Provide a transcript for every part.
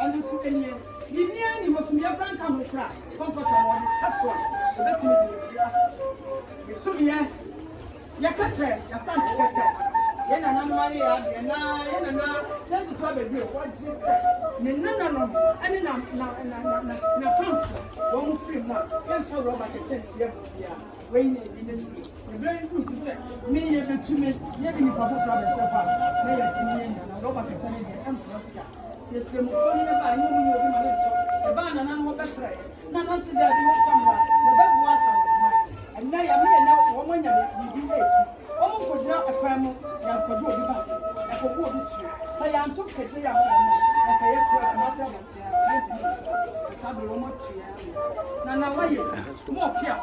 and so any Vivian was me a brand come cry, comfortable on the Saswa, the better the Sumia, Yakate, Yasanta Kate. Yana Maria, Yana, then to trouble you, what you say. Nana, and na comfort, one free one, then for Robert Tensia, when in the sea. The very good to say, me ever to me, yet in the Papa Father Shepherd, may I Tinian and Robert Tenny the Emperor. Yes, you're falling about you, the banana and what that's right. Nana said there be no family, the bed was at and now I'm here now, woman, you be Omo kodra akwamo ya kodro bi ba akogo obi tu say ya nto kete ya mo na kaye ko na se abatia yeti sabe omo tu ya na waye mo pia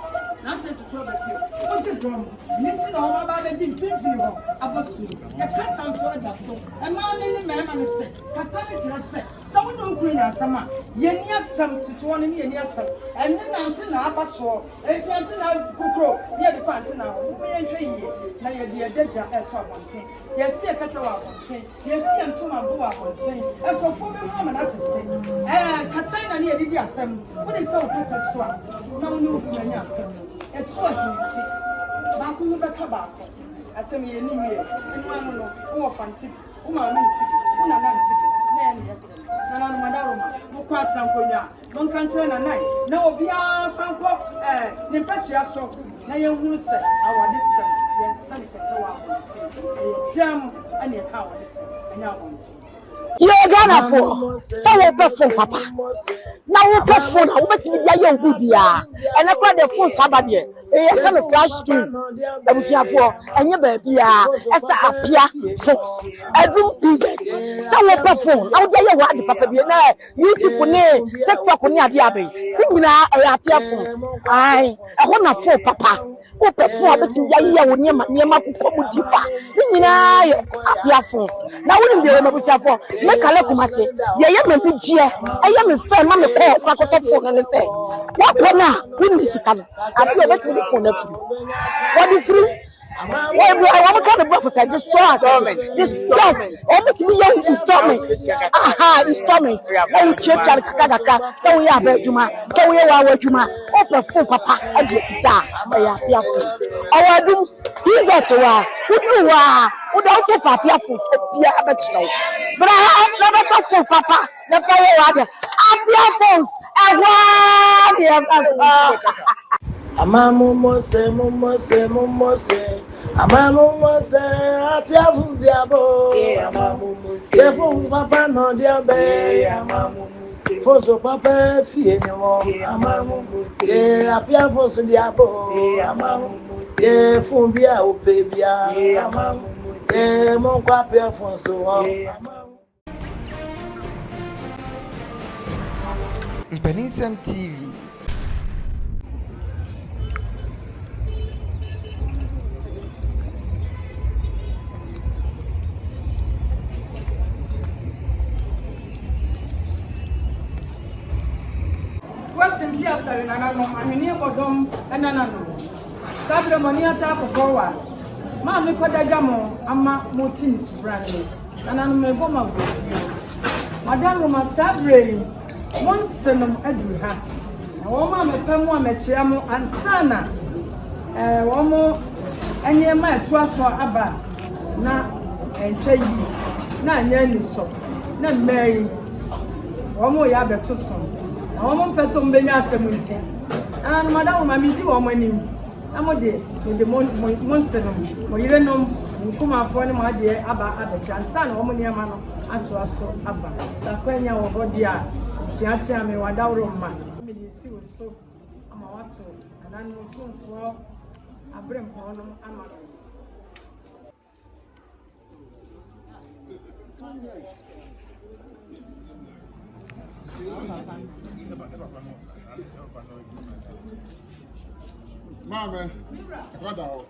na se tutu ba pia o je drum niti na omo ba beji mfimfini ho abosu ya kasa nso ada so e ma ne me ma ne se kasa ne tira se sawo no kuru nya asama ye ni asam tutu won ne ye ni asam enne na nti na abaso enti nti na kokro ye de kwa nti na wo ye hwe yi na ye de deja eto abonten ye sie kata wa abonten ye sie ntoma bo wa abonten ekofo be ma na tete kasai na ne ye didi asam wo de se wo kata so a na wo ne wo kuru nya asam e so a hinti ba ku mu beka ba ko asam ye ni wie enu anu no wo fanti wo ma na nti wo na nti na ye ne na no madaroma wo kwa tankonya don kantre na nai na obi a franco ne mpasua so na ye hunu se awade sem ye nsane ketewa abonti ye dam ane ka awade sem anya abonti ye Ghana for so wo perform papa na wo perform na wo betimi dia ye obi bia ene kwa de phone sabade e ka me flash to abusuafo enye ba bia esa apia force edum pivot so wo perform na wo dia ye wa de papa bia na YouTube ne TikTok ne ade abe ni nyina e apia force ai e ho na for papa wo perform abetimi dia ye wo niema kokko mu dipa ni nyina ye apia force na wo ni bia abusuafo me kale kumase ye ye me bigye eye me fe ma me ko kwakoto phone ne se wa kona wo ni sika no abi obetimi di phone afiri what di free wa mo ka be bro for say destroy this yes obetimi ye installment installment o checha kaka so we aba adwuma so we wa adwuma o perform papa ade kita ya pia force awadum is that wa udu wa udu also papa force pia abechiro bra na better for papa na fire wa de apia force Amamu mose amamu mose apia force diabo amamu mose force papa no diabe amamu mose force papa fie ni mo amamu mose apia force diabo amamu mose fun bia o pe bia amamu mose mo kwa apia force o Mpeninsem TV. Question pia sare na no ahwene bodom na no sabre moni ata kokowa ma me kodaja mo ama mo tini subrane na no me bo ma go madam Roma sabre mon senum aduru ha na wo ma me pam a me kire mo ansana wo mo anye ma eto aso aba na entwa yi na anya ni so na mai wo mo ya beto so na wo mo pese mo benya asem nti ana madam ma mi di wo mo anim amode de mon senum mo yire nom nkuma afọ ne ma de aba abechi ansana wo mo ne ma no ato aso aba sakwanya wo hodi a siati ame wadawro ma me di si so ama wato anan no tumfo abrem hono ama Mama, what the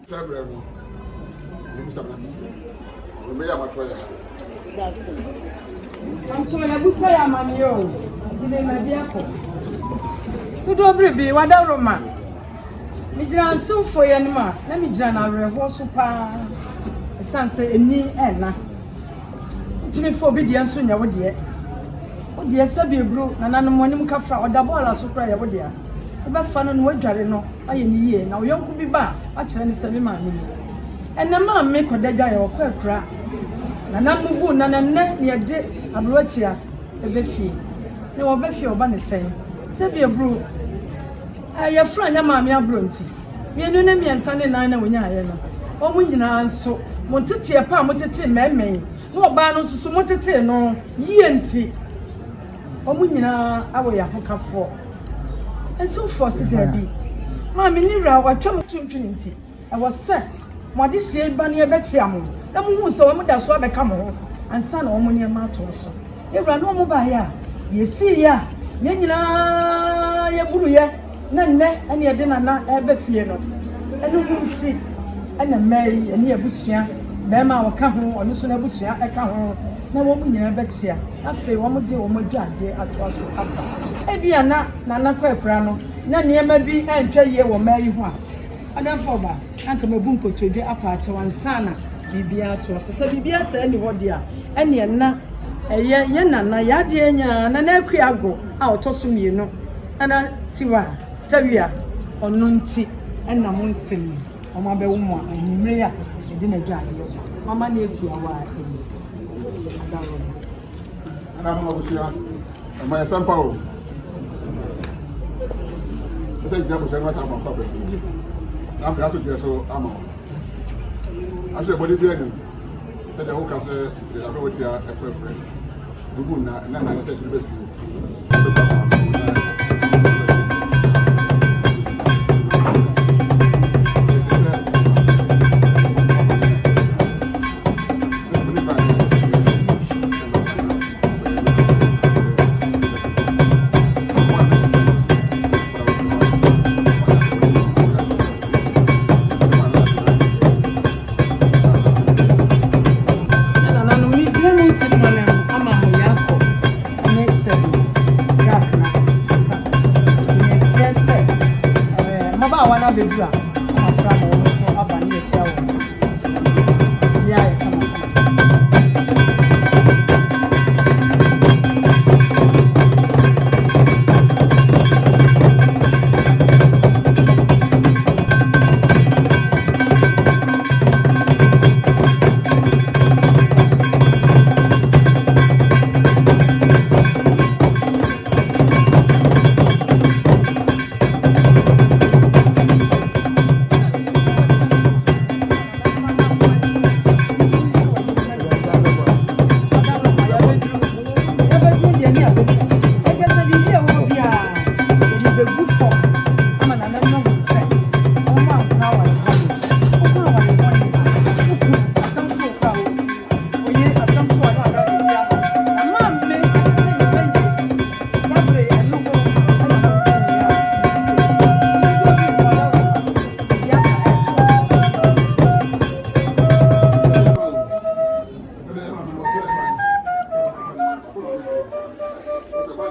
Several. That's it. I'm trying to say I'm on you. Didn't my vehicle. You don't be what I Roma. Me jan so for you, ma. Let me jan a super. Sanse eni enna. Ntimi for obedience nya wo de. Wo de sabe bro na nanom monim ka fra oda ball aso kra ye wo de. Wo ba fa no no wadware no aye ni yie na wo yonko bi ba a kire ni sabe ma me ni. Enna ma me kodaja ye wo kwa kra. Na namugu na nne ne ye de abroatia e be fie. Ne wo be fie oba ne sen. Sabe bro aye fra nya ma me abronti. Me nu ne miensa ne nan na wonya aye no. Omu nyina nso montete pa motete meme no ba no susu motete no yie nti omu nyina awo ya hokafo enso force there bi ma me ni ra watwam tuntun nti e wo se mode sie ba ne be chia mo na mu hu se wo da so abeka mo ho ansa na omu ne ma to so ewra no omu ba ya yesi ya ye nyina ye buru ye na nne ene ye de na ebe fie no enu hu nti ana mai ani abusua be ma waka ho onu so na abusua eka ho na wo mu nyina betia afi wo mu de wo mu duade ato aso aba e bia na kwa ekra no na niema bi antwa ye wo mai ho a adafo ba anka mabu nkotodwe apa ache wansana bibia ato aso so bibia sa ni ho de a ene na eye ye nana ya de nya na na akuago a otoso mienu ana tiwa tawia onu nti ena mo nsem Mama be woman and Maria, she didn't get it. Mama needs your wife. And I'm over here. And my son Paul. I said, Jacob said, I'm a puppet. I'm going to get so I'm on. I said, what did you do? Said the whole castle, the ability of a preference. The moon, and then I said, you Yo,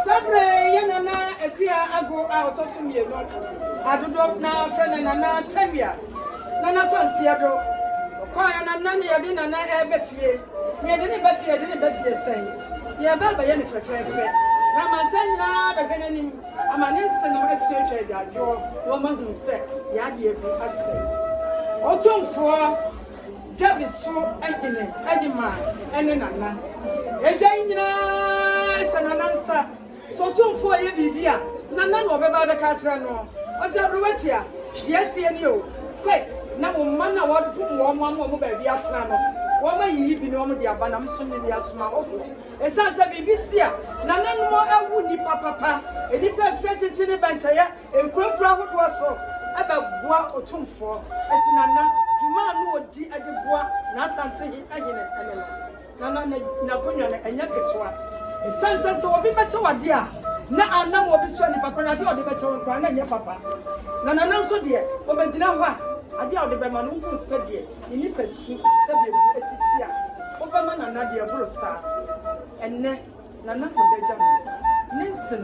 Sabre Yanana, a queer ago out of some year. I do not now, friend and Nana Tavia. Nana Pansiado. Quiet and Nani, I didn't ever fear. You didn't say. Yeah, Baba Yanni for fair. I'm a saying, the beginning. I'm an instant of a surgery that your woman who said, Yadi, I say. Autumn for Javis so any man, and Nana. A dangerous and an answer. So, two for you, Bibia. Nana, no, Baba Catrano. Was a Ruetia? Yes, you. Quick, now, man, I want to one baby at Trano. One way you be no more, dear, but I'm so many as my own. As I said, Bibisia, Nana, no more, I would nip papa, a deeper French in the Bantaya, and Crop Bravo was so. About bois or tomb for, at Nana, to man who would at the bois, not something again. Nana, Napoleon, and Yakatwa. The son says, so be better, dear. Now I know what is funny, but when I do the better crying and your papa. Nana, so dear, but I didn't know. I doubt the Beman who said, dear, you need to soup, said the City. Oberman and Nadia Brussels, and Nana Jamus. Listen,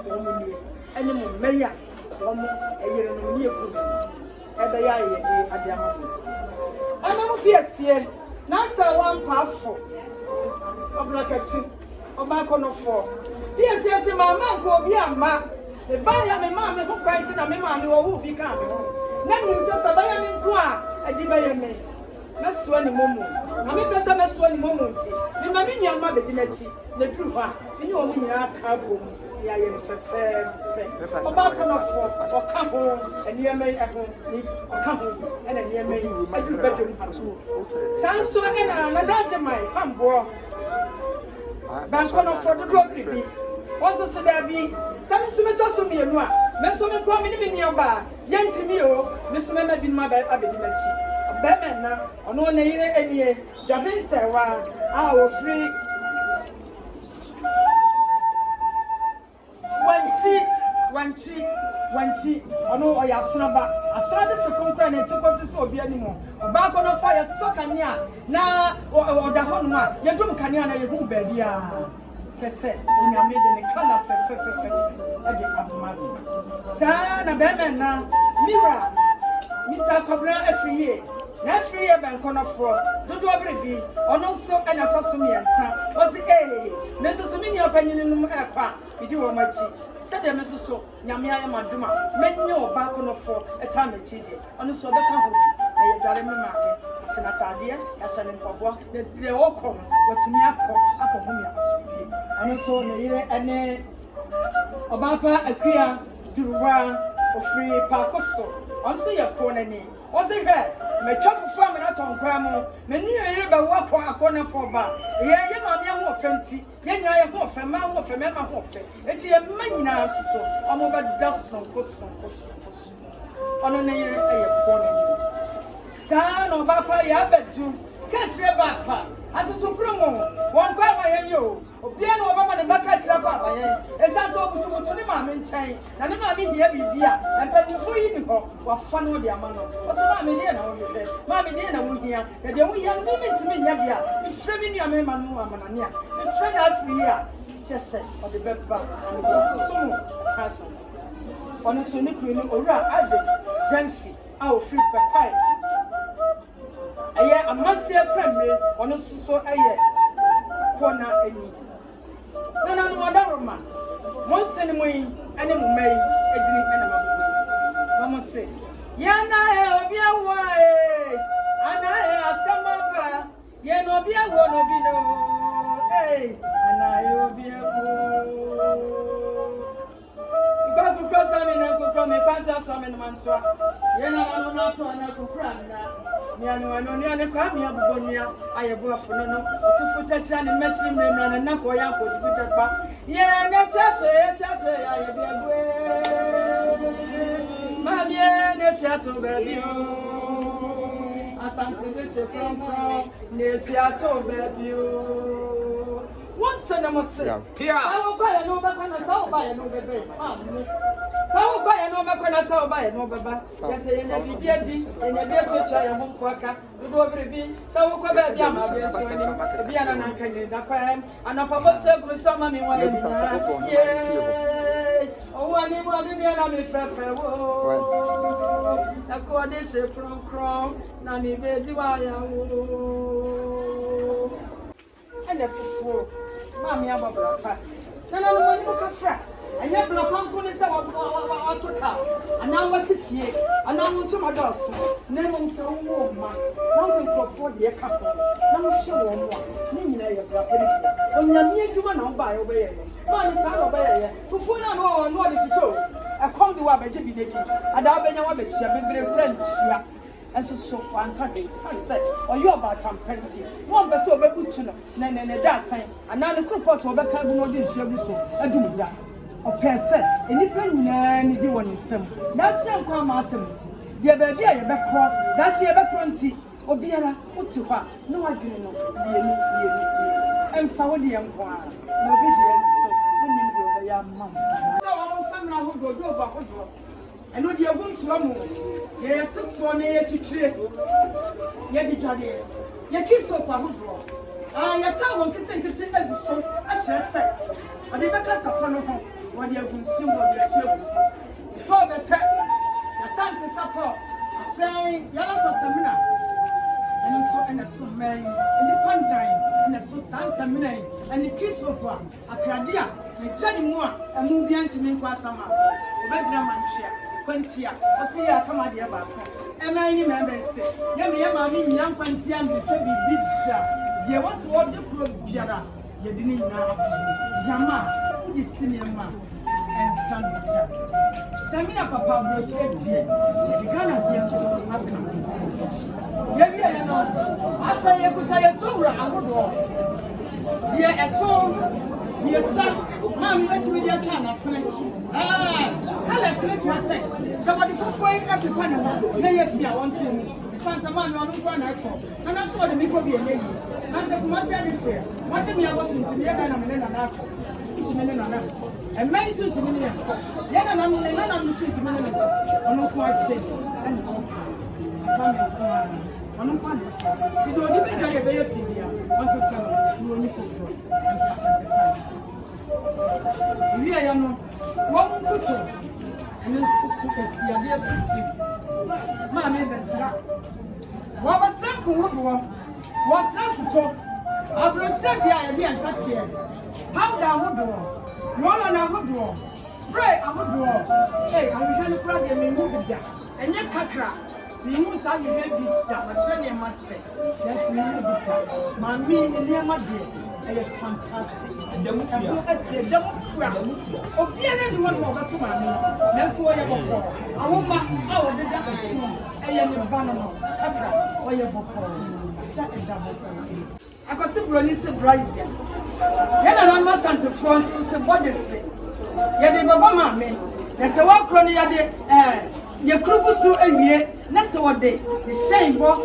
woman, animal mayor, a year and a year group. Every year, at the amount. I'm not here, now, sir, one powerful. Of like a two, or back on a four. Yes, my man will be a man. The buyer, my mamma, who cried in a man who become. Then you say, Sabayam in Qua, a dibayame. That's one moment. I make us a mess one moment. Remember your mother, Dinetti, the Pruha, you know, when you are carbon. Yeah, I'm fair. About one of four, or come home, and near me at home, or come home, and near me, I do bedroom house. Sanso and another my pambo. Bancono for the drop baby. Also, so there be some summitossum, you know, Messom coming in your bar, Yantimio, Miss Mema bin my bed, Abedimachi. A bedman now, or no name any year, Jabin Sarah, our free. One tea, or no, I have snubber. I saw the circumference and took up to so be anymore. Or back on a fire, so can ya. Now, or the Honma, you don't can ya, you won't baby. Said, when you made in the color for Son, a bedman now, Mira, Mr. Cobra every year. Next 3 years, Bancono for the Dobby, or no so and a tossum, yes, was the A. Mrs. Minia opinion in the aircraft, we do a much. Said the Mrs. So, Yamia Maduma, many know back on a 4 a time at TD, on the soda company, they got him a market, a senator, dear, a son in Pogua, they all come, what me up on whom and also and Obapa a queer Dura or free Parcoso, also your corner name. Was it her? My chopper farm and out on Gramo, many a walk on a corner for bar. Yeah, you are more fancy, yet I am off a man of a member of it. It's a many now, so I'm over dust on cost. On a corner. Son of Papa, I bet you catch your backpack. I took promo, one crab by you. Piano over the back at Papa, as that's over to the mamma in chain, and the mammy here be beer, and pay for you or fun with your man. What's the mammy dear now? Mammy dear, I'm here, and the young women to me, Yadia, if framing your man, Mamma, if friend out for you, just said, or the bed back, and so person. On a sonic queen or Isaac, Jenfi, our free pie. A must say a primary on a so a year. Corner any. No, Madama. Once anyway, animal may a drink animal. Mama say, Yana, I'll be away. And I have some of her. Yano be a one of you. Hey, and I will be a go cross I mean, I go from a bunch of some in Mantua. Yana, I'm not so an apple cram now. Niano crab, you have Bonia, I have brought for no, to foot and met him and knock or young with the back. Yeah, no chatter, I have been away. Mammy, no chatter, baby. I fancy this a prom, near theatre, baby. What's the name of say? I will buy a no back on a soul by a no baby. Sao buy no makwana sao buy no baba. Just say na bibia di, na bia chocha ya ho kwaka. Do obribi. Sao kwa ba bia ma bia choni. Bia na nanka ni da kwa. Anapa mo se gru so ma mi wa ya ni. Yeah. Oh ani mo ani na mi frefre wo. Na ko de se kron na mi be di wa ya wo. Ene fufu. Ma mi ababra pa. Na mo ni ka fra. Anya bla panko ne se wa toka ana wasi fie ana mutu mados na mo se wo ma na mo nkofo de ka ho na mo hye wo mo a ni nyina ye bra pa de onyame adwuma na oba ye obeye ye ma ni sa na obeye ye fufu na no de chicho e kom de wa beje bi neki ada obenya wa betia bebre kura ntia enso so anka de sai oyo ba tampenti won be so obebutu no ne da san ana ne kropot obeka bu no de ntia bu so adumja opese enipa nyina ni di won nsem na chia nkwa ma asem ti de ba bia ye bekro da chia ye bekro nti obiara uti kwa na wadwene no bienu emfa wo de nkwa na obi je nso wonim de oba ya mam ta wo nsam na ho do ba ho do eno de egwu ntwa mu ye teso ne ye twitire ye di dade ye kiso kwa ho do ya ta won kete egu so a kire se ode beka sapa no ho wodi agunsim wodi atuagu to bete ya sante support afei yala to semina ene so mai eni pandan ene so sansamina eni kisopwa akradia ye jani mu a emu bia ntimi nkwa sama obedira mantwea kwantia ase ya kama de ba ko ena ni membe se ye ma mi nya kwantia mi fe bibija de waso wode kro biara ye di ni nyina jama di sinema and sanita semina papa broche die di Ghana die so aka ye bi ye no afa ye kuta ye towra ahodo die eso die sa ma mi beti mi dia twa na sene kala sene twa se somebody fofo yi apepa ne ho na ye fia won temu sansa ma mi onu kwa na ekọ na so de mi ko bi enye yi sansa kuma se ade she waje mi ago sunti ye ga na me na na akọ ntimi na na e mai sunti mi ne ye na mi sunti mi ne onu kwa che ani ko pa me kwa onu kwa de ti do di be da ye be ye fibia won se se no ni fofo wi aya no won kuto ene su esia de su ma me be sra wo ba sra ku wodo wo sra kuto abrochire dia ye bi ansatie powder wodo roller na wodo spray wodo ahwehwe kura de me mu bida enye kakra me mu sa ye bi ta ma kire ne ma kire yes me mu bida ma mi ne ma de eye fantastic demufia obiara ni won mo gato ma mi na so ye bokọ awoma a wode da afu eye me ba no kakra oye bokọ sa eda bokọ akwase broni se brazil yana na ma sante front se body se ye de baba ma me na se wa kro ni ye de ye krubusu awie na se wode ye shen bo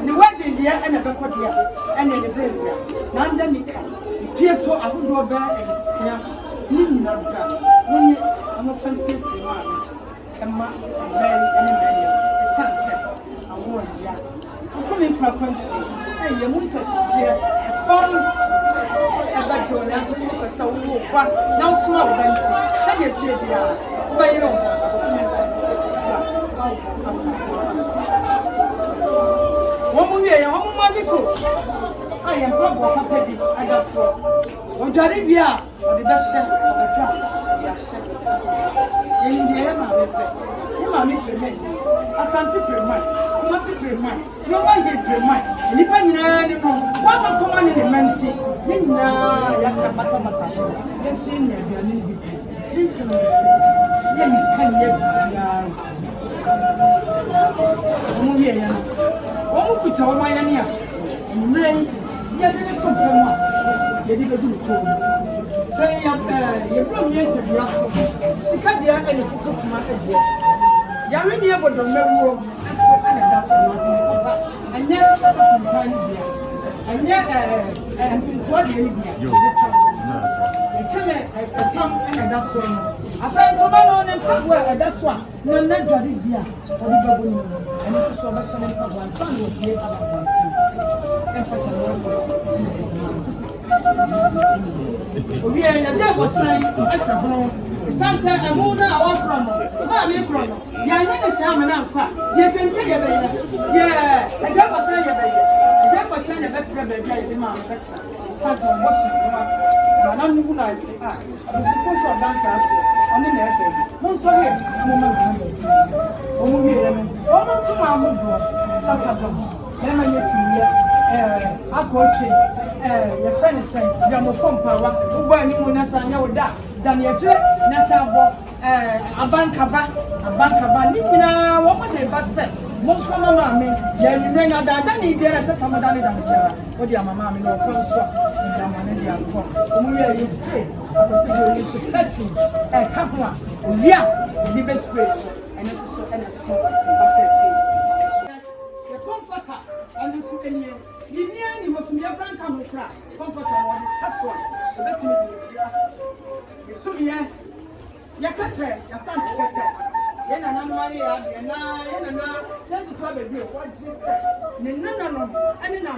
ni wedding dia ena beko dia ena ni brazil na nda nika pieto ahodo ba ensia ni nyina da woni amo fansese ma emma ben ene ben esanse awo ya so me kwa country ye mu tashitiye kon abato na so so pesa wo kwa na so ma banti se de tie bia wo ba yiro so me wo mu wie ye wo mu ma bi ko aye mpabo papa bi adaso wo dare bia wo de behye wo beda ya hye ye ndi ye ma be ye ma mi preme asante prema masi prema no ma he prema nipa nyina ni no wa ma koma ni de manti ni nyina ya ka mata ye so nya aduane bi listen ye ni kan ye bia wo wie ye no wo kuta wo ma ya ni a mre ye de to prema ye di bedu ko fe ya ye bro mi se bia so sika dia ka ni fufu tuma ka dia ya we ni ebodo mewo aso ana da so no papa anya tintan dia anya mpintuwa dia ni dia Chime etam na da so no. Afa ntoma no ne mpago a da so a na na dware bia. Odi babo ni. Eno so so ba shame mpago ansa na odie aba nti. Emfa chalo. Obi ya je go san asa hono. Sanse amu na awa krono. Ma me krono. Ya nya ne sha me na nkwa. Ye kente ye be ye. Ye, aja go san ye be ye. Aja go san ye betra be bia ye be ma betra. Sanse mo shi no. Na nu na ise ah. Mo support of dance aso. Oni na e be. Mo so he mo ma na. O mu ye no. O mu tuma mu do. Sakaba. Me ma yesu ye. Akọọtwe your friend is saying ya mo fom power ugbo ani mu na sanya oda dan ye kire na sabo abankaba ni nyina wo mo de base mo fama ma me ya ni na da ni biara se fama da ni da sera o di mama me no ko so da ma ne di anko o mu ye spray o se go ni perfume ka ho a o lia di be spray ene so ba fe ye comforter and so enie Libya ni mosumia branca mo kra comfortable on the saswa obetimi di ati yesumia yakate yasante kete yena na mari ya de na yena na tentu to bebi o wadi se ne nana no ani na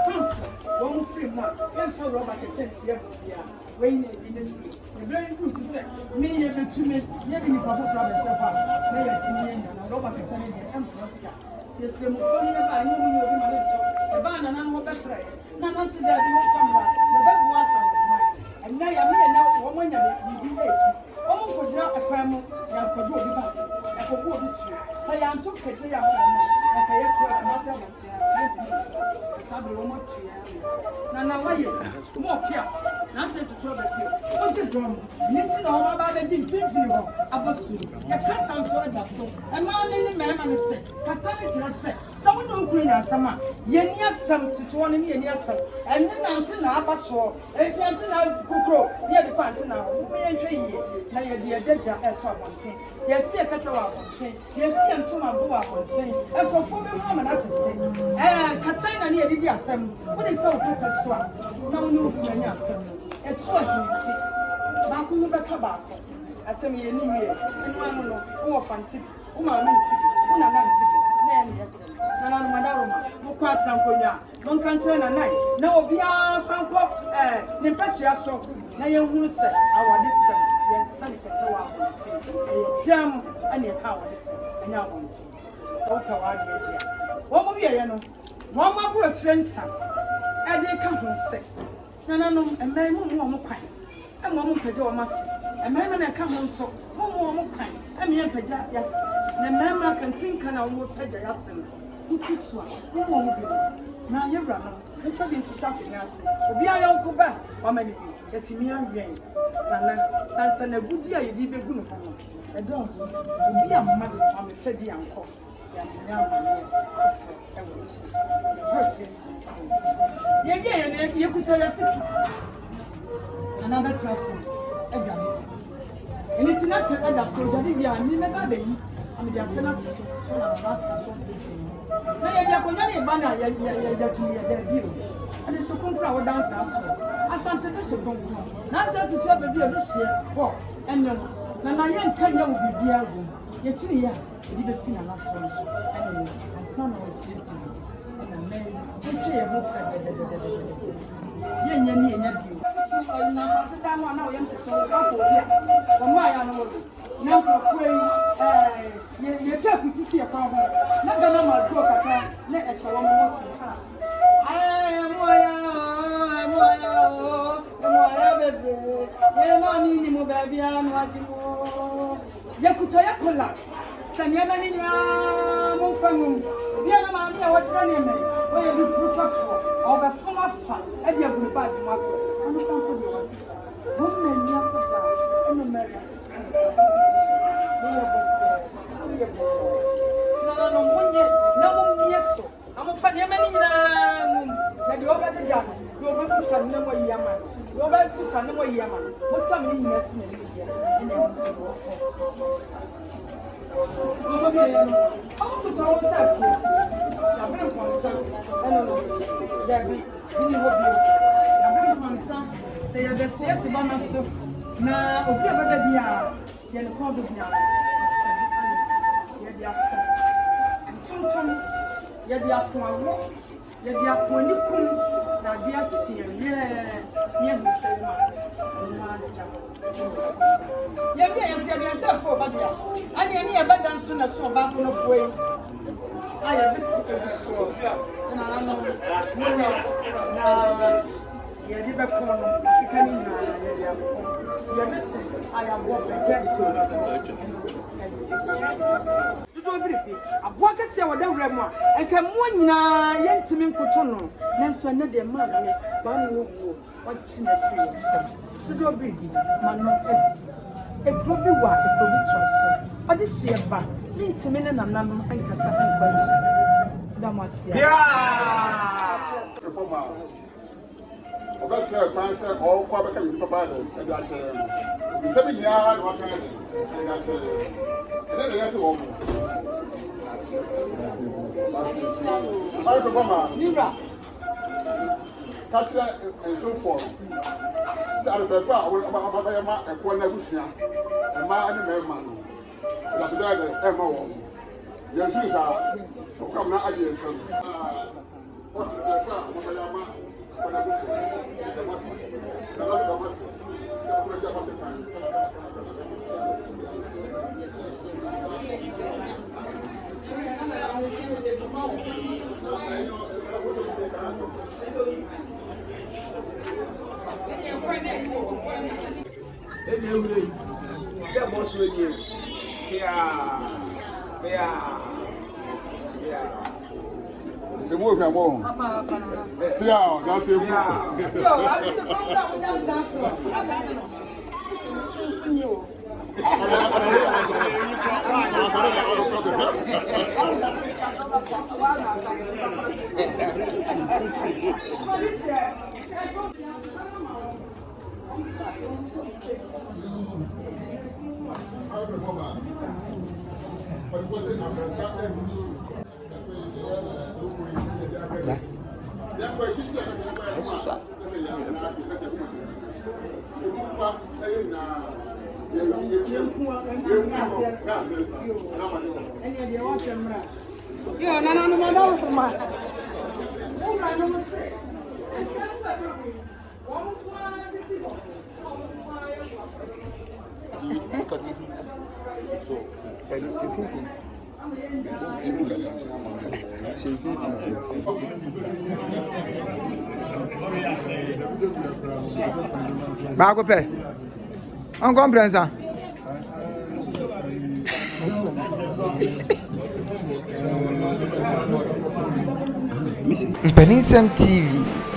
pamfo wo mu free mo emfa rubber ketensi ya bia we ni bi ne si e very good se me ye betumi ye di ni papa fra be shepa me ye tini na rubber ketani de emfa yes mo foni na ba ni mu ni obi ma le to e ba na ho besra ye na si da bi mo famra na be bo asante mai enna ya me na wo mo nya bi eti o mo ko jira akwa mu ya ko do obi ba e ko go obi tu sa ya nto kete ya ho na ka ye ko na sa ba ti ya enti ni sa bi wo mo tu ya na waye mo pia na se tutu ba pia o je drum ni ti na o ma ba be ji finfin ho abosu ya kasa so da so e ma ni me ma ni se kasa ni tira se sa wo no kuru na sama ye ni asam tutu won ni ye ni asam enne na nti na abaso enti anti na kukro ye de kwa nti na wo ye hwe yi na ye de daja e to abonten ye se kata wa abonten ye se ntoma bo wa abonten e kofo be ho ma na tete kasa na ni ye di asam wo de se wo kata so a na wo ni wo ku nya asam e so a hinti ba ku mu be ka ba ko asam ye ni wie enu anu no wo fanti wo ma me nti wo na na nti na ye na madaroma mo kwa trankonya mo kan tere na nai na obi a franko ne mpasua so na ye hu se awade se ye san ketewa abonti ye dam ani e ka awade se anya abonti so ka wade dia wo mo wie ye no wo ma bu atrensa e de ka hu se nananom emai mo kwan e mo mpagya wo mase emai na ka hu nso mo kwan e me mpagya yas na mama kan tinka na wo mpagya yas utiswa wo bi na yewra no mfa bi ntisa kwanyase obi ayonko ba wa mani bi yetimi anwen nana sansa na gudi a yedi begu no hono edos obi amma amefa bi anko ya nya amane e wuti ye yekuta yasi another person edame eni tinate edaso dade bi a ni me ba bayi am dia tenate so na ba so na ye dia konya ne ba na ya tuni ya da bio ade so konkra wo dance aso asante te so konkra na sa tutu ababi obi hie ho enyo na ye nka nya wo bibia go ye tiri ya edi be si na na so ene asana wo si na me nke ye ho fa ye nya ni nya bio na ka se da no na wo yem se so ko obi a wo ma ya no wo na profui ye take sisi e kwa ho na gana mazgo kaka na e shawo mo moto ha moya bebe ye mami ni mo baby anu ajimo ye kuta ya kola sanya mani nya mo famu bi na mami a wotira ne me o ye bi furu kwafo o be fuma fa e de aguru ba bi mako anu kan ko de wotisa mo mani akoda enu meri no monye na mumieso amufanye mani na na de obade da no do be kusa na mo yama do be kusa na mo yama motam ni nyina si na media ene mo so wo mo be ya no amu to wo sa fu na bre konsa ene no da bi ni ho bi na bre konsa se ya be siesi ba na so na obi ababa bia ye ne ko do bia asabi ani ye dia ko tonton ye dia ko awo ye dia ko ni kum na dia tie ye hu se ma na ja ye bia ye se dia se fo ba dia ani ani ye ba dan so na so ba ko no fo yi aya bisi e so na no ne na ye di be ko no kani na ye dia ko ye bisi aya bo be jet so do biribi aboa kase wada wura mu a enka mo nyina ye ntimi nkoto no nanso ne de ma me ba no wo wachi na fi do biribi ma no es e probi wa e probi toso odi sie ba ni ntimi ne nanam enkasa enkwaji da mo asia Oga sɛ kwan sɛ ɔkɔ abɛka nipa baa no ɛde ahyɛ nsɛm nyinaa na waka ɛde ahyɛ ɛdɛ na yɛsɛ wɔn ɔyɛ bɔma ka kyerɛ nsofo sɛ adefɛfo a ɔbɛyɛ ma ɛkoɔ no abusua ɛmaa ne mmarima no ɛde ahyɛ dɛ ɛma wɔn yɛn suri saa ɔkam na adeɛ nsɛm adefɛfo a ɔbɛyɛ ama the move I'm on. Yeah, that's it. Yo, no, ma. Bago pe. On comprend ça. Mpenisem TV